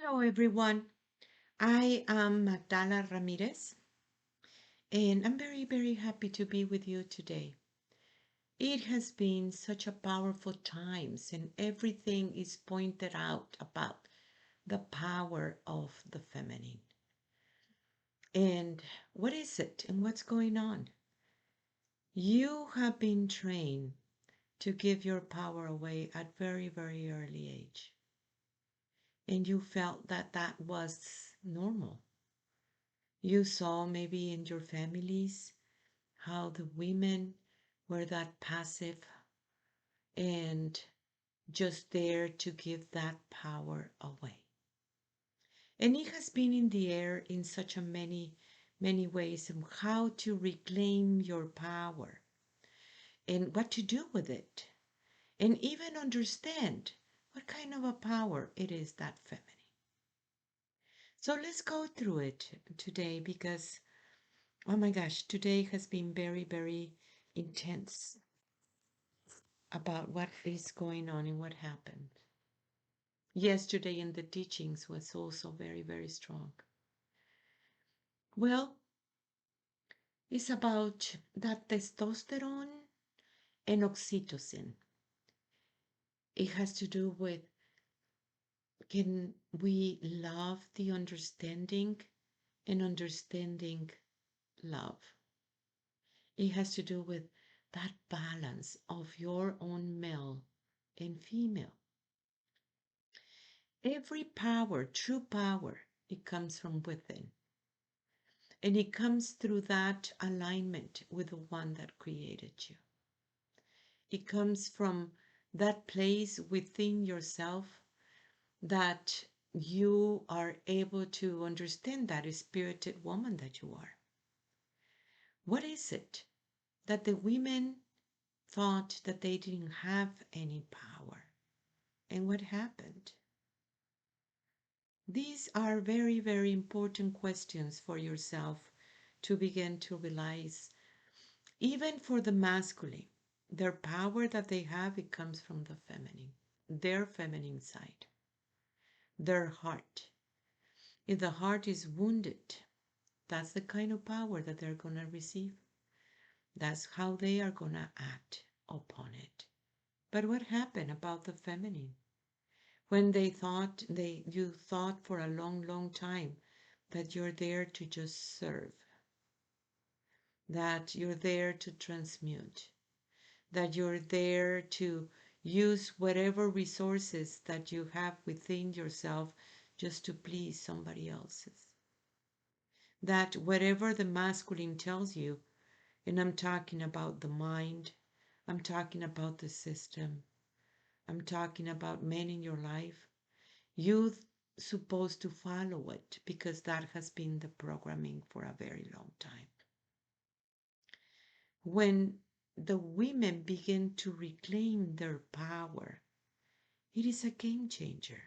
Hello, everyone. I am Magdala Ramirez, and I'm very, very happy to be with you today. It has been such a powerful times, and everything is pointed out about the power of the feminine. And what is it, and what's going on? You have been trained to give your power away at very, very early age, and you felt that that was normal. You saw maybe in your families how the women were that passive and just there to give that power away. And it has been in the air in such a many ways of how to reclaim your power and what to do with it, and even understand what kind of a power it is that feminine. So let's go through it today because, oh my gosh, today has been very, very intense about what is going on and what happened. Yesterday in the teachings was also very, very strong. Well, it's about that testosterone and oxytocin. It has to do with, can we love the understanding and understanding love? It has to do with that balance of your own male and female. Every power, true power, it comes from within. And it comes through that alignment with the one that created you. It comes from that place within yourself that you are able to understand that spirited woman that you are. What is it that the women thought that they didn't have any power? And what happened? These are very, very important questions for yourself to begin to realize. Even for the masculine, their power that they have, it comes from the feminine, their feminine side, their heart. If the heart is wounded, that's the kind of power that they're going to receive. That's how they are going to act upon it. But what happened about the feminine? When you thought for a long, long time that you're there to just serve, that you're there to transmute, that you're there to use whatever resources that you have within yourself just to please somebody else's. That whatever the masculine tells you, and I'm talking about the mind, I'm talking about the system, I'm talking about men in your life, you're supposed to follow it because that has been the programming for a very long time. When the women begin to reclaim their power, it is a game changer.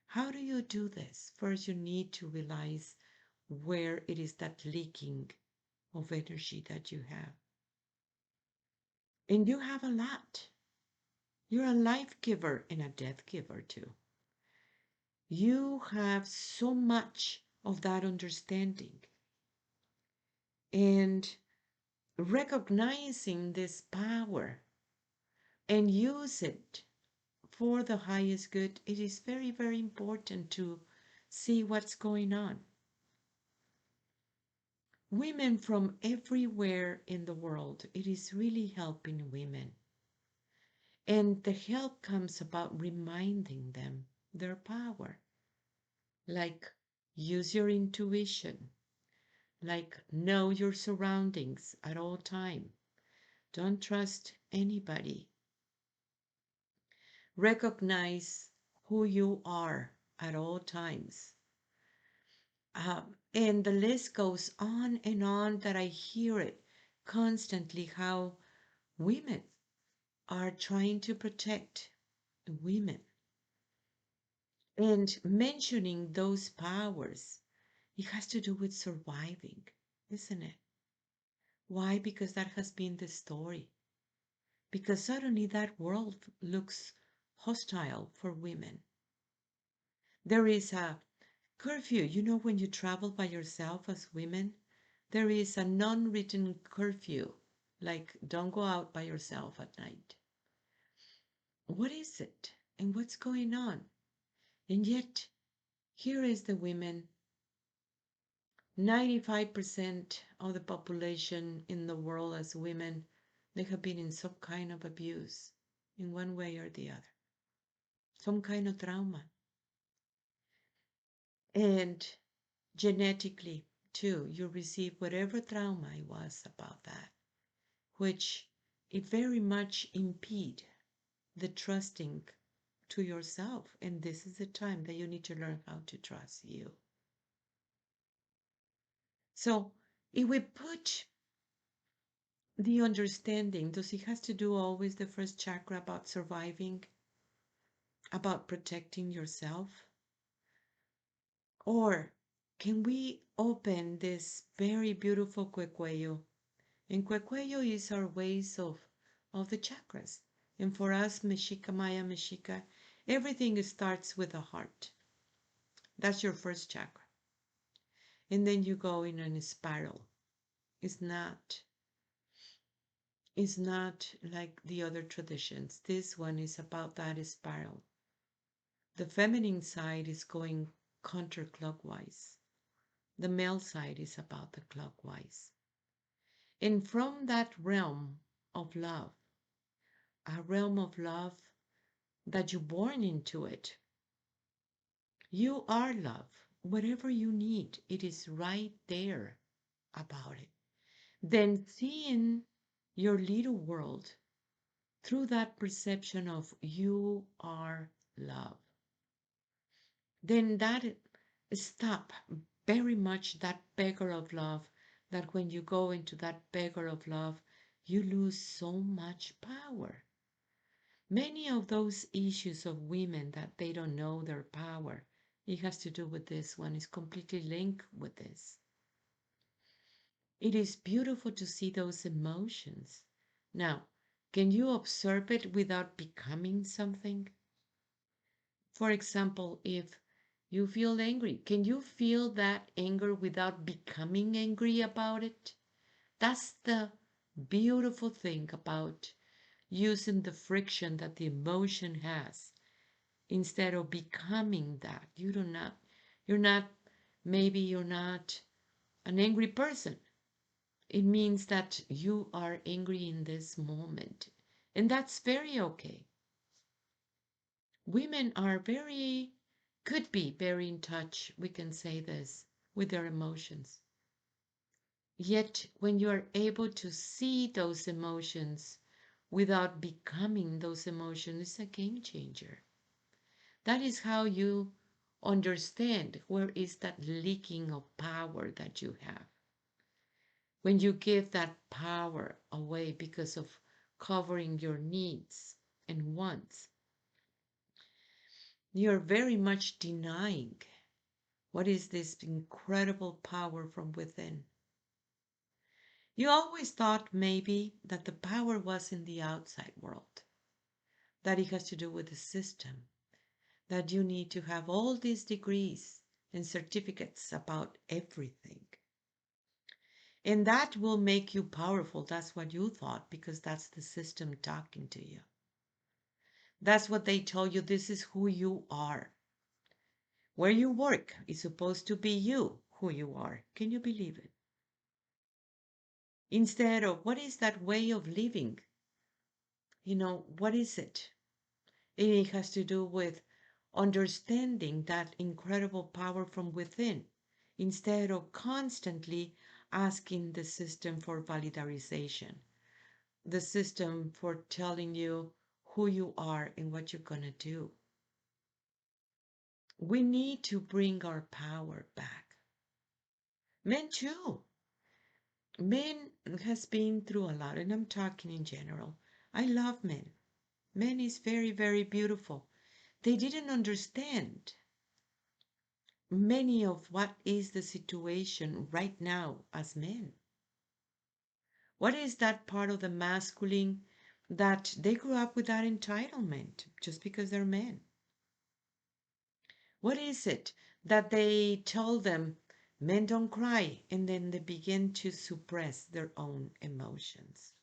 How do you do this? First, you need to realize where it is that leaking of energy that you have. And you have a lot. You're a life giver and a death giver too. You have so much of that understanding. And recognizing this power and use it for the highest good, it is very, very important to see what's going on. Women from everywhere in the world, it is really helping women. And the help comes about reminding them their power. Like use your intuition, like know your surroundings at all time. Don't trust anybody. Recognize who you are at all times. And the list goes on and on that I hear it constantly how women are trying to protect women and mentioning those powers. It has to do with surviving, isn't it? Why? Because that has been the story. Because suddenly that world looks hostile for women. There is a curfew. You know, when you travel by yourself as women, there is a non-written curfew, like don't go out by yourself at night. What is it? And what's going on? And yet, here is the women, 95% of the population in the world as women, they have been in some kind of abuse in one way or the other, some kind of trauma. And genetically, too, you receive whatever trauma it was about that, which it very much impede the trusting to yourself. And this is the time that you need to learn how to trust you. So if we put the understanding, does it has to do always the first chakra about surviving, about protecting yourself? Or can we open this very beautiful cuecuello? And cuecuello is our ways of the chakras. And for us, Mexica, Maya, Mexica, everything starts with the heart. That's your first chakra. And then you go in a spiral. It's not like the other traditions. This one is about that spiral. The feminine side is going counterclockwise. The male side is about the clockwise. And from that realm of love, a realm of love that you're born into it, you are love. Whatever you need, it is right there about it. Then seeing your little world through that perception of you are love, then that stop very much that beggar of love, that when you go into that beggar of love, you lose so much power. Many of those issues of women that they don't know their power, it has to do with this one, is completely linked with this. It is beautiful to see those emotions. Now, can you observe it without becoming something? For example, if you feel angry, can you feel that anger without becoming angry about it? That's the beautiful thing about using the friction that the emotion has instead of becoming that. Maybe you're not an angry person. It means that you are angry in this moment. And that's very okay. Women are could be very in touch, we can say this, with their emotions. Yet when you are able to see those emotions without becoming those emotions, it's a game changer. That is how you understand where is that leaking of power that you have. When you give that power away because of covering your needs and wants, you're very much denying what is this incredible power from within. You always thought maybe that the power was in the outside world, that it has to do with the system, that you need to have all these degrees and certificates about everything. And that will make you powerful. That's what you thought, because that's the system talking to you. That's what they told you. This is who you are. Where you work is supposed to be you, who you are. Can you believe it? Instead of what is that way of living? What is it? And it has to do with understanding that incredible power from within, instead of constantly asking the system for validation, the system for telling you who you are and what you're going to do. We need to bring our power back. Men too. Men has been through a lot, and I'm talking in general. I love men. Men is very, very beautiful. They didn't understand many of what is the situation right now as men. What is that part of the masculine that they grew up with that entitlement just because they're men? What is it that they tell them, men don't cry, and then they begin to suppress their own emotions?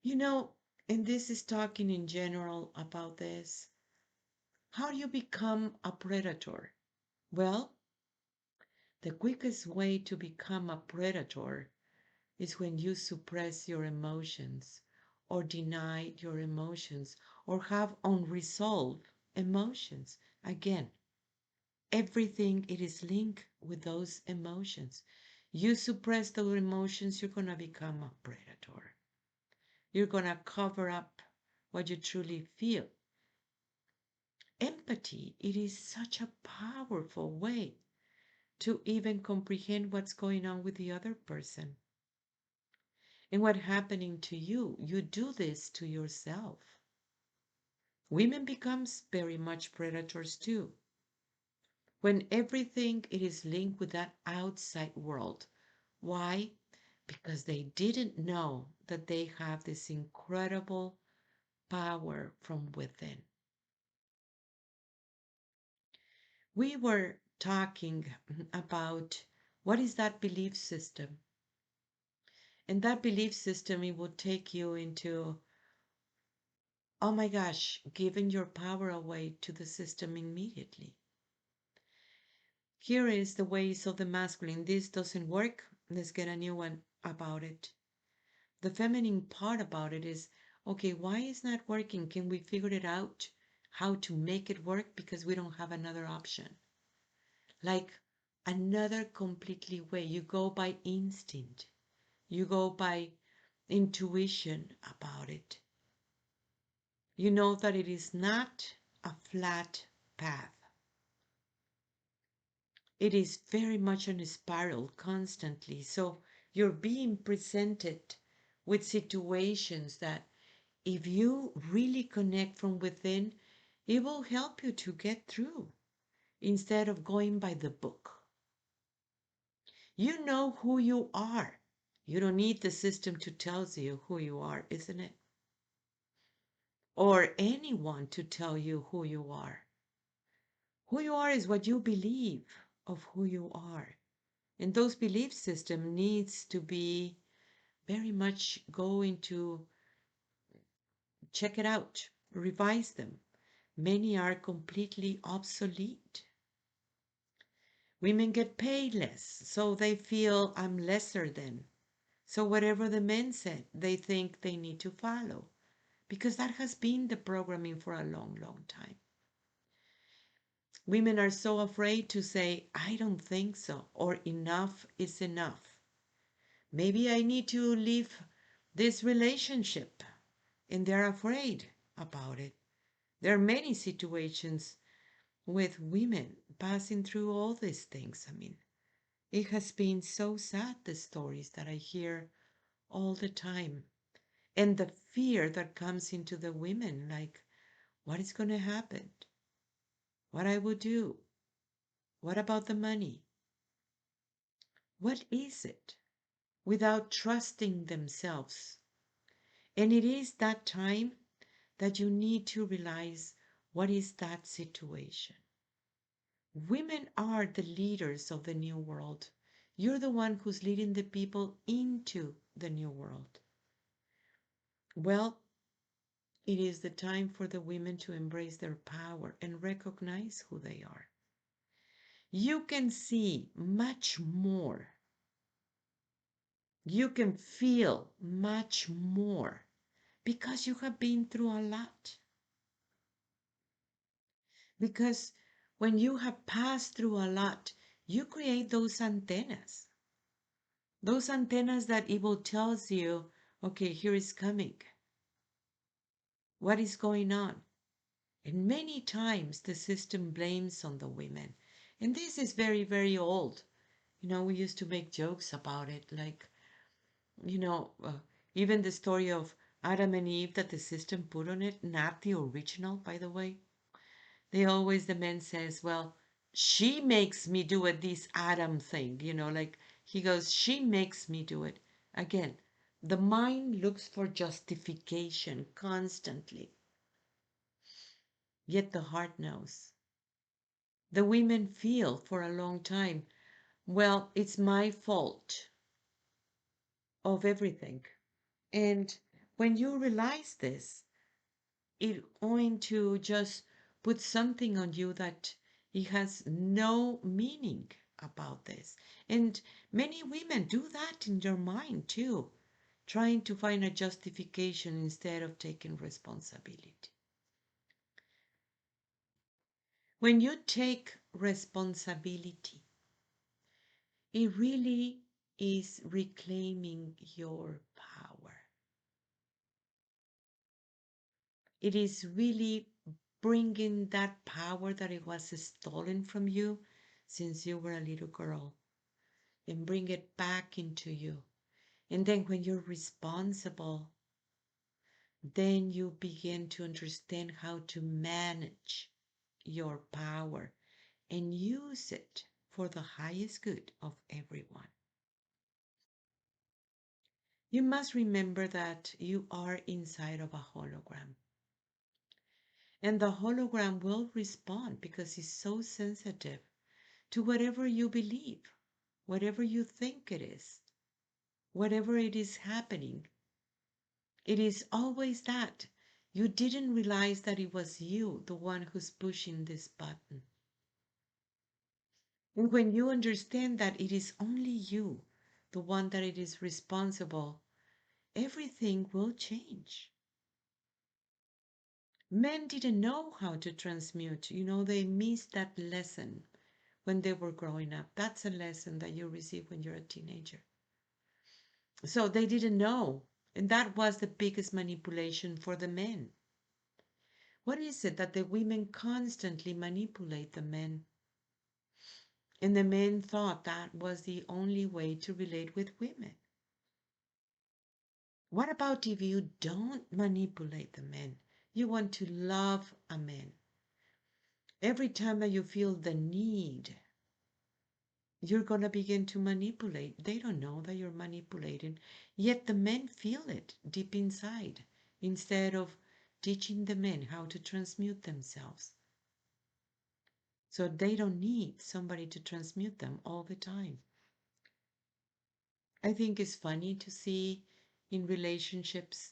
You know, and this is talking in general about this. How do you become a predator? Well, the quickest way to become a predator is when you suppress your emotions or deny your emotions or have unresolved emotions. Again, everything it is linked with those emotions. You suppress those emotions, you're going to become a predator. You're going to cover up what you truly feel. Empathy, it is such a powerful way to even comprehend what's going on with the other person and what's happening to you. You do this to yourself. Women becomes very much predators too. When everything it is linked with that outside world. Why? Because they didn't know that they have this incredible power from within. We were talking about what is that belief system. And that belief system, it will take you into, oh my gosh, giving your power away to the system immediately. Here is the ways of the masculine. This doesn't work. Let's get a new one about it. The feminine part about it is, okay, why is not working? Can we figure it out? How to make it work? Because we don't have another option. Like another completely way. You go by instinct. You go by intuition about it. You know that it is not a flat path. It is very much on a spiral constantly. So you're being presented with situations that if you really connect from within, it will help you to get through instead of going by the book. You know who you are. You don't need the system to tell you who you are, isn't it? Or anyone to tell you who you are. Who you are is what you believe of who you are. And those belief system needs to be very much going to check it out, revise them. Many are completely obsolete. Women get paid less, so they feel I'm lesser than. So whatever the men said, they think they need to follow because that has been the programming for a long, long time. Women are so afraid to say, I don't think so, or enough is enough. Maybe I need to leave this relationship, and they're afraid about it. There are many situations with women passing through all these things. I mean, it has been so sad, the stories that I hear all the time. And the fear that comes into the women, like, what is going to happen? What I would do? What about the money? What is it? Without trusting themselves. And it is that time that you need to realize what is that situation. Women are the leaders of the new world. You're the one who's leading the people into the new world. Well, it is the time for the women to embrace their power and recognize who they are. You can see much more. You can feel much more because you have been through a lot. Because when you have passed through a lot, you create those antennas. Those antennas that it will tells you, okay, here is coming. What is going on? And many times the system blames on the women. And this is very, very old. You know, we used to make jokes about it, like, you know, even the story of Adam and Eve that the system put on it, not the original, by the way. They always, the man says, well, she makes me do it, this Adam thing, you know, like he goes, she makes me do it. Again, the mind looks for justification constantly, yet the heart knows. The women feel for a long time, well, it's my fault of everything. And when you realize this, it's going to just put something on you that it has no meaning about this. And many women do that in their mind too, trying to find a justification instead of taking responsibility. When you take responsibility, it really is reclaiming your power. It is really bringing that power that it was stolen from you since you were a little girl and bring it back into you. And then when you're responsible, then you begin to understand how to manage your power and use it for the highest good of everyone. You must remember that you are inside of a hologram. And the hologram will respond because it's so sensitive to whatever you believe, whatever you think it is, whatever it is happening. It is always that. You didn't realize that it was you, the one who's pushing this button. And when you understand that it is only you, the one that it is responsible, everything will change. Men didn't know how to transmute. They missed that lesson when they were growing up. That's a lesson that you receive when you're a teenager. So they didn't know. And that was the biggest manipulation for the men. What is it that the women constantly manipulate the men? And the men thought that was the only way to relate with women. What about if you don't manipulate the men? You want to love a man. Every time that you feel the need, you're going to begin to manipulate. They don't know that you're manipulating, yet the men feel it deep inside instead of teaching the men how to transmute themselves. So they don't need somebody to transmute them all the time. I think it's funny to see in relationships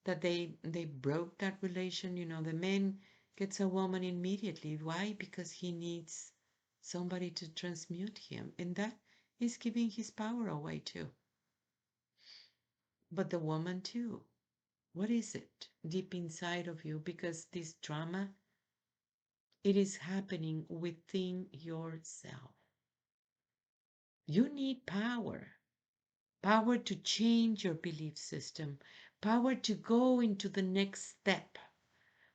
that they broke that relation. The man gets a woman immediately. Why? Because he needs somebody to transmute him, and that is giving his power away too. But the woman too. What is it deep inside of you? Because this drama, it is happening within yourself. You need power. Power to change your belief system. Power to go into the next step.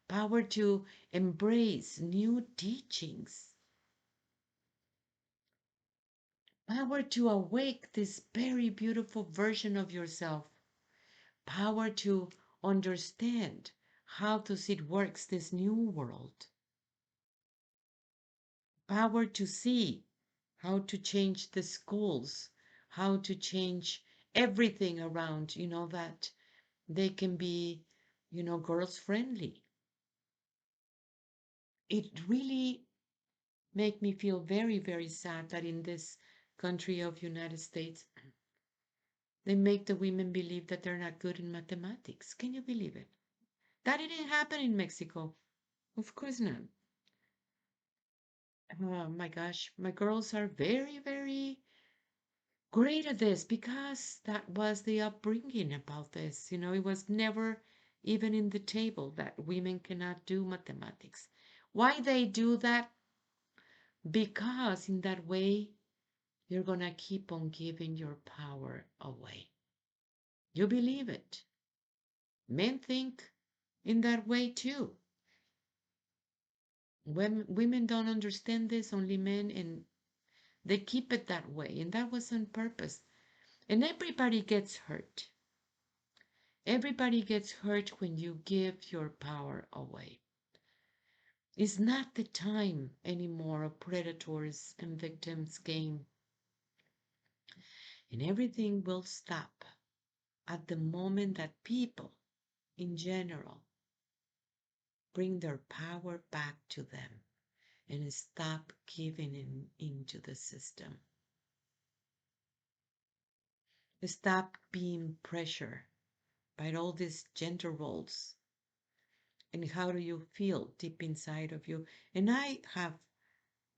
Power to embrace new teachings. Power to awake this very beautiful version of yourself. Power to understand how does it works this new world. Power to see how to change the schools, how to change everything around, that they can be, girls friendly. It really make me feel very, very sad that in this country of United States, they make the women believe that they're not good in mathematics. Can you believe it? That didn't happen in Mexico. Of course not. Oh my gosh, my girls are very, very great at this because that was the upbringing about this. It was never even in the table that women cannot do mathematics. Why they do that? Because in that way, you're going to keep on giving your power away. You believe it. Men think in that way too. When women don't understand this, only men, and they keep it that way. And that was on purpose. And everybody gets hurt. Everybody gets hurt when you give your power away. It's not the time anymore of predators and victims game. And everything will stop at the moment that people in general bring their power back to them and stop giving into the system. Stop being pressured by all these gender roles. And how do you feel deep inside of you? And I have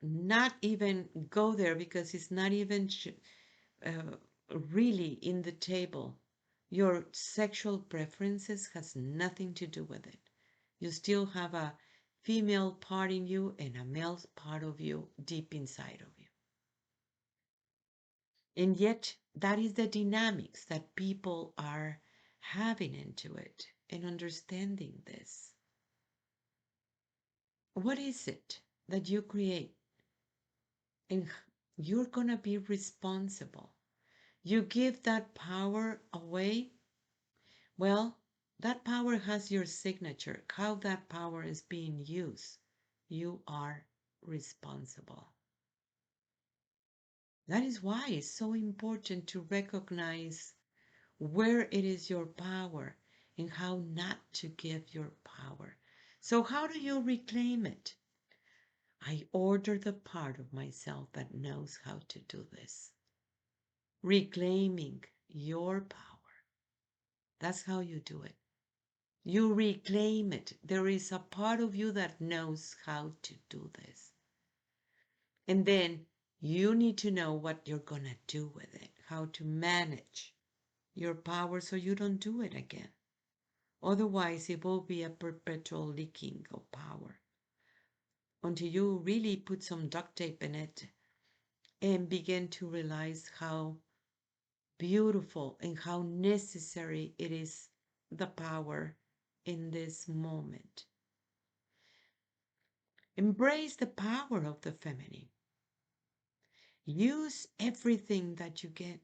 not even go there because it's not even uh, really in the table. Your sexual preferences has nothing to do with it. You still have a female part in you and a male part of you deep inside of you. And yet, that is the dynamics that people are having into it and understanding this. What is it that you create? And you're going to be responsible. You give that power away, well, that power has your signature. How that power is being used, you are responsible. That is why it's so important to recognize where it is your power and how not to give your power. So, how do you reclaim it? I order the part of myself that knows how to do this. Reclaiming your power. That's how you do it. You reclaim it. There is a part of you that knows how to do this. And then you need to know what you're going to do with it, how to manage your power so you don't do it again. Otherwise, it will be a perpetual leaking of power until you really put some duct tape in it and begin to realize how beautiful and how necessary it is, the power in this moment. Embrace the power of the feminine. Use everything that you get,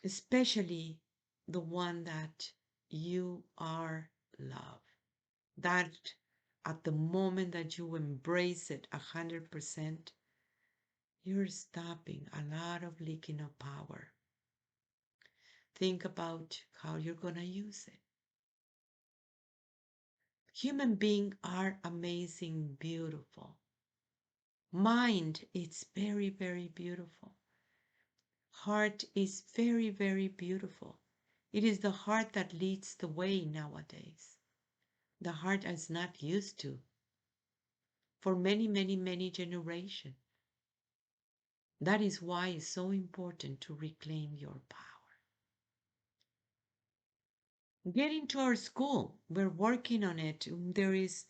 especially the one that you are love. That at the moment that you embrace it 100%, you're stopping a lot of leaking of power. Think about how you're going to use it. Human beings are amazing, beautiful. Mind, it's very, very beautiful. Heart is very, very beautiful. It is the heart that leads the way nowadays. The heart is not used to for many, many, many generations. That is why it's so important to reclaim your power. Get into our school. We're working on it. There is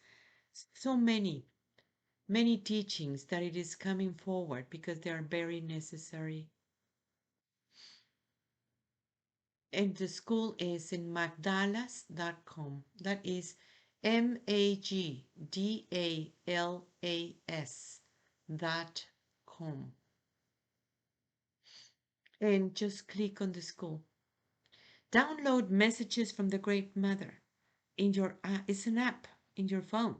so many, many teachings that it is coming forward because they are very necessary. And the school is in magdalas.com. That is magdalas.com. And just click on the school. Download messages from the Great Mother in your it's an app in your phone.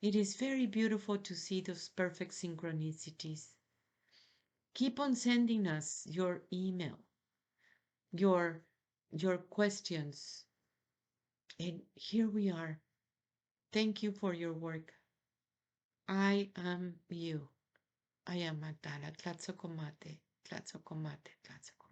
It is very beautiful to see those perfect synchronicities. Keep on sending us your email, your your questions. And here we are. Thank you for your work. I am you. I am Magdala. Tlatzocomate, Tlatzocomate, Tlatzocomate.